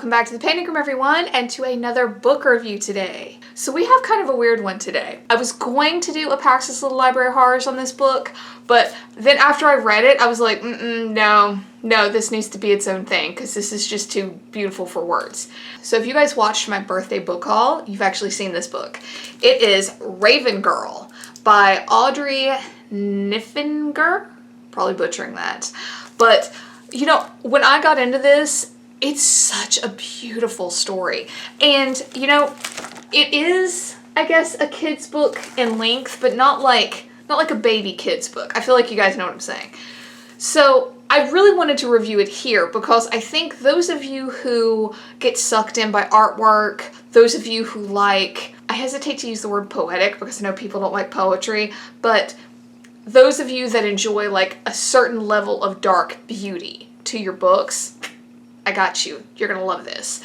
Welcome back to the painting room, everyone, and to another book review today. So we have kind of a weird one today. I was going to do a Pax's Little Library of Horrors on this book, but then after I read it, I was like, no, this needs to be its own thing because this is just too beautiful for words. So if you guys watched my birthday book haul, you've actually seen this book. It is Raven Girl by Audrey Niffeneger. Probably butchering that. But, you know, when I got into this, it's such a beautiful story. And, you know, it is, I guess, a kid's book in length, but not like a baby kid's book. I feel like you guys know what I'm saying. So I really wanted to review it here because I think those of you who get sucked in by artwork, those of you who like, I hesitate to use the word poetic because I know people don't like poetry, but those of you that enjoy like a certain level of dark beauty to your books, I got you. You're gonna love this.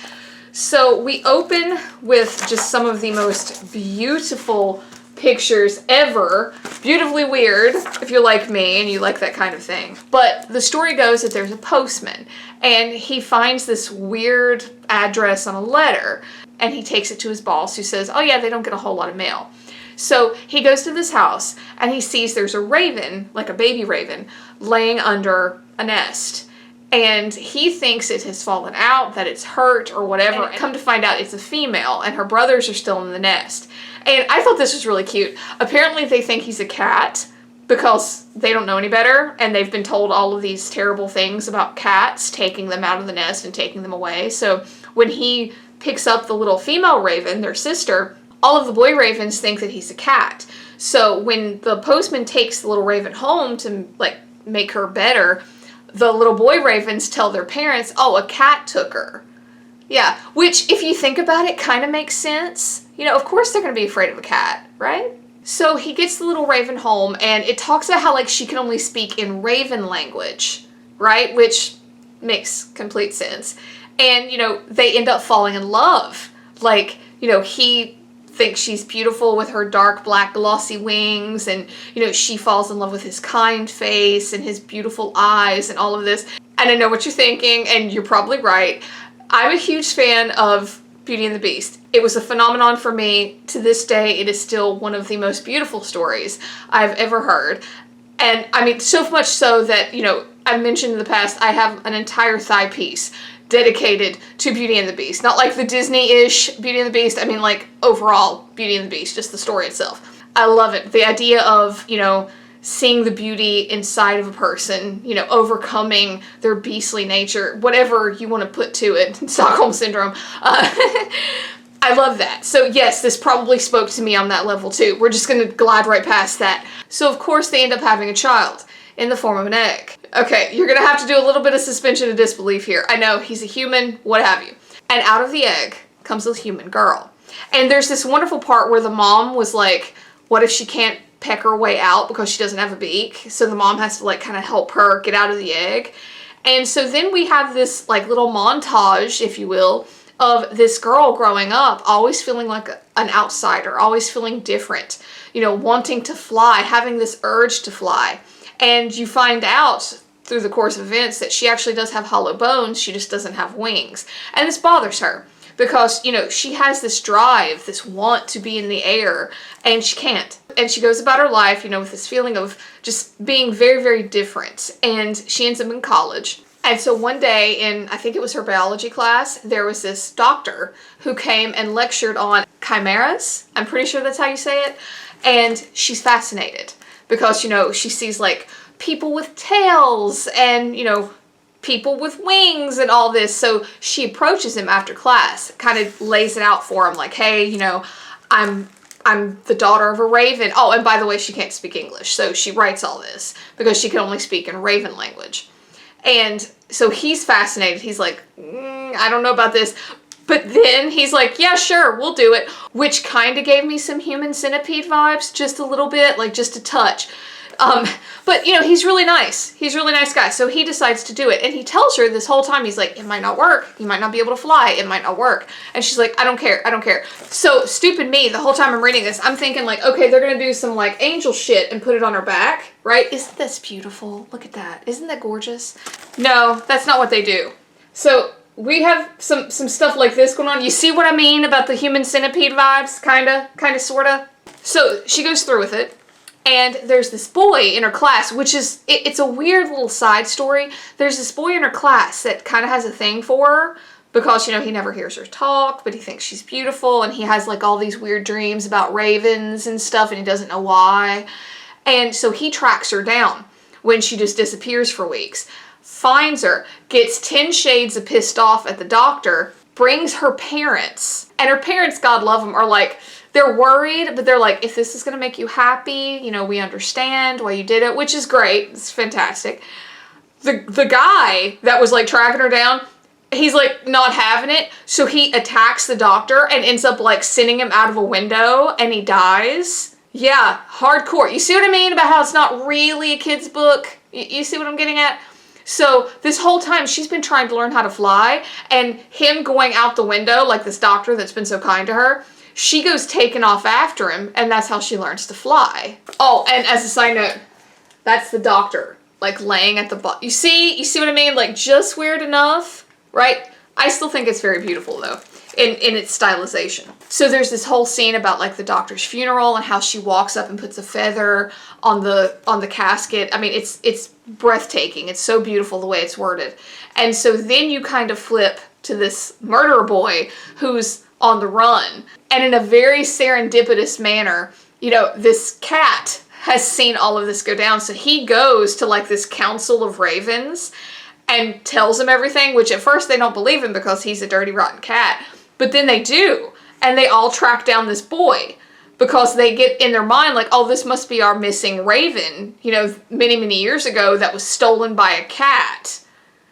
So we open with just some of the most beautiful pictures ever. Beautifully weird if you're like me and you like that kind of thing. But the story goes that there's a postman and he finds this weird address on a letter and he takes it to his boss who says, oh yeah, they don't get a whole lot of mail. So he goes to this house and he sees there's a raven, like a baby raven, laying under a nest. And he thinks it has fallen out, that it's hurt or whatever. And come to find out it's a female and her brothers are still in the nest. And I thought this was really cute. Apparently they think he's a cat because they don't know any better and they've been told all of these terrible things about cats taking them out of the nest and taking them away. So when he picks up the little female raven, their sister, all of the boy ravens think that he's a cat. So when the postman takes the little raven home to like make her better, the little boy ravens tell their parents, oh, a cat took her. Yeah, which if you think about it kind of makes sense. You know, of course they're going to be afraid of a cat, right? So he gets the little raven home and it talks about how like she can only speak in raven language, right? Which makes complete sense. And, you know, they end up falling in love. Like, you know, he thinks she's beautiful with her dark black glossy wings and, you know, she falls in love with his kind face and his beautiful eyes and all of this. And I know what you're thinking and you're probably right. I'm a huge fan of Beauty and the Beast. It was a phenomenon for me. To this day, it is still one of the most beautiful stories I've ever heard. And I mean, so much so that, you know, I mentioned in the past, I have an entire thigh piece dedicated to Beauty and the Beast. Not like the Disney-ish Beauty and the Beast, I mean like overall Beauty and the Beast, just the story itself. I love it. The idea of, you know, seeing the beauty inside of a person, you know, overcoming their beastly nature, whatever you want to put to it, Stockholm Syndrome. I love that. So yes, this probably spoke to me on that level too. We're just going to glide right past that. So of course they end up having a child in the form of an egg. Okay, you're gonna have to do a little bit of suspension of disbelief here. I know, he's a human, what have you. And out of the egg comes a human girl. And there's this wonderful part where the mom was like, what if she can't peck her way out because she doesn't have a beak? So the mom has to like kind of help her get out of the egg. And so then we have this like little montage, if you will, of this girl growing up, always feeling like an outsider, always feeling different, you know, wanting to fly, having this urge to fly. And you find out through the course of events that she actually does have hollow bones, she just doesn't have wings. And this bothers her because, you know, she has this drive, this want to be in the air, and she can't. And she goes about her life, you know, with this feeling of just being very, very different. And she ends up in college. And so one day in, I think it was her biology class, there was this doctor who came and lectured on chimeras. I'm pretty sure that's how you say it. And she's fascinated. Because, you know, she sees like people with tails and, you know, people with wings and all this. So she approaches him after class, kind of lays it out for him like, hey, you know, I'm the daughter of a raven. Oh, and by the way, she can't speak English. So she writes all this because she can only speak in raven language. And so he's fascinated. He's like, I don't know about this. But then he's like, yeah, sure, we'll do it. Which kind of gave me some Human Centipede vibes, just a little bit, like just a touch. But, you know, he's really nice. He's a really nice guy. So he decides to do it. And he tells her this whole time, he's like, it might not work. You might not be able to fly. It might not work. And she's like, I don't care. I don't care. So stupid me, the whole time I'm reading this, I'm thinking like, okay, they're going to do some like angel shit and put it on her back, right? Isn't this beautiful? Look at that. Isn't that gorgeous? No, that's not what they do. So we have some stuff like this going on. You see what I mean about the human centipede vibes? Kinda, sorta. So she goes through with it. And there's this boy in her class, which is, it's a weird little side story. There's this boy in her class that kind of has a thing for her because, you know, he never hears her talk, but he thinks she's beautiful. And he has like all these weird dreams about ravens and stuff, and he doesn't know why. And so he tracks her down when she just disappears for weeks, finds her, gets 10 shades of pissed off at the doctor, brings her parents. And her parents, God love them, are like, they're worried, but they're like, if this is going to make you happy, you know, we understand why you did it, which is great. It's fantastic. The guy that was like tracking her down, he's like not having it. So he attacks the doctor and ends up like sending him out of a window, and he dies. Yeah, hardcore. You see what I mean about how it's not really a kid's book? You see what I'm getting at? So this whole time she's been trying to learn how to fly, and him going out the window, like this doctor that's been so kind to her, she goes taking off after him, and that's how she learns to fly. Oh, and as a side note, that's the doctor, like laying at the bottom. You see what I mean? Like just weird enough, right? I still think it's very beautiful though, in its stylization. So there's this whole scene about like the doctor's funeral and how she walks up and puts a feather on the casket. I mean, it's breathtaking. It's so beautiful the way it's worded. And so then you kind of flip to this murderer boy who's on the run. And in a very serendipitous manner, you know, this cat has seen all of this go down. So he goes to like this council of ravens and tells them everything, which at first they don't believe him because he's a dirty, rotten cat. But then they do. And they all track down this boy because they get in their mind like, oh, this must be our missing raven, you know, many, many years ago that was stolen by a cat,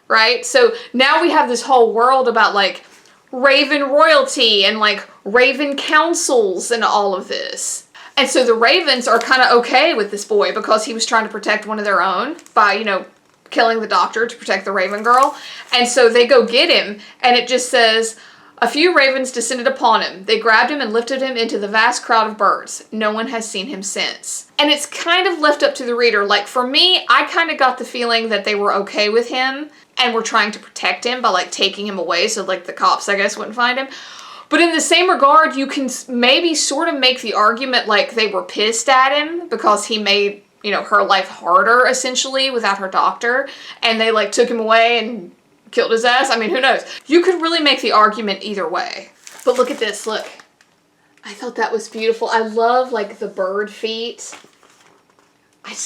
right? So now we have this whole world about like raven royalty and like raven councils and all of this. And so the ravens are kind of okay with this boy because he was trying to protect one of their own by, you know, killing the doctor to protect the raven girl. And so they go get him, and it just says, a few ravens descended upon him. They grabbed him and lifted him into the vast crowd of birds. No one has seen him since. And it's kind of left up to the reader. Like for me, I kind of got the feeling that they were okay with him and were trying to protect him by like taking him away so like the cops, I guess, wouldn't find him. But in the same regard, you can maybe sort of make the argument like they were pissed at him because he made, you know, her life harder essentially without her doctor, and they like took him away and killed his ass. I mean, who knows? You could really make the argument either way. But look at this, look. I thought that was beautiful. I love like the bird feet.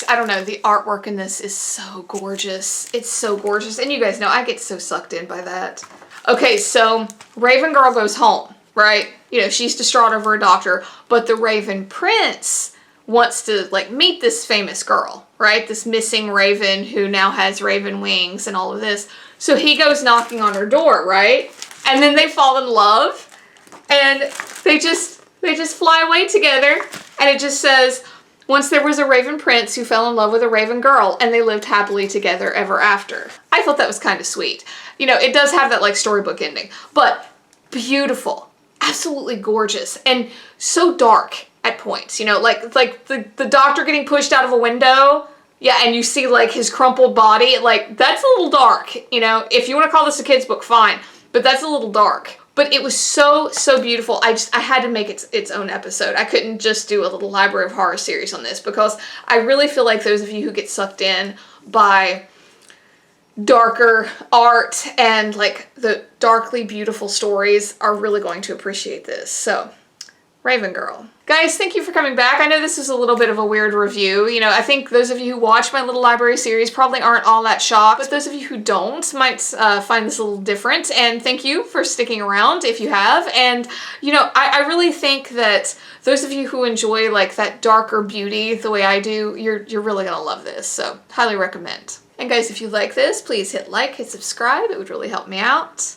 I don't know, the artwork in this is so gorgeous. It's so gorgeous. And you guys know I get so sucked in by that. Okay, so Raven Girl goes home, right? You know, she's distraught over her doctor, but the Raven Prince wants to like meet this famous girl, right? This missing raven who now has raven wings and all of this. So he goes knocking on her door, right? And then they fall in love, and they just fly away together. And it just says, once there was a raven prince who fell in love with a raven girl, and they lived happily together ever after. I thought that was kind of sweet. You know, it does have that like storybook ending, but beautiful, absolutely gorgeous, and so dark at points. You know, like the doctor getting pushed out of a window. Yeah, and you see like his crumpled body. Like that's a little dark. You know, if you want to call this a kid's book, fine, but that's a little dark. But it was so beautiful. I had to make its own episode. I couldn't just do a little Library of Horror series on this because I really feel like those of you who get sucked in by darker art and like the darkly beautiful stories are really going to appreciate this. So, Raven Girl. Guys, thank you for coming back. I know this is a little bit of a weird review. You know, I think those of you who watch my little library series probably aren't all that shocked, but those of you who don't might find this a little different, and thank you for sticking around if you have. And, you know, I really think that those of you who enjoy like that darker beauty the way I do, you're really gonna love this, so highly recommend. And guys, if you like this, please hit like, hit subscribe. It would really help me out.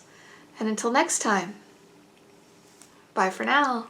And until next time, bye for now.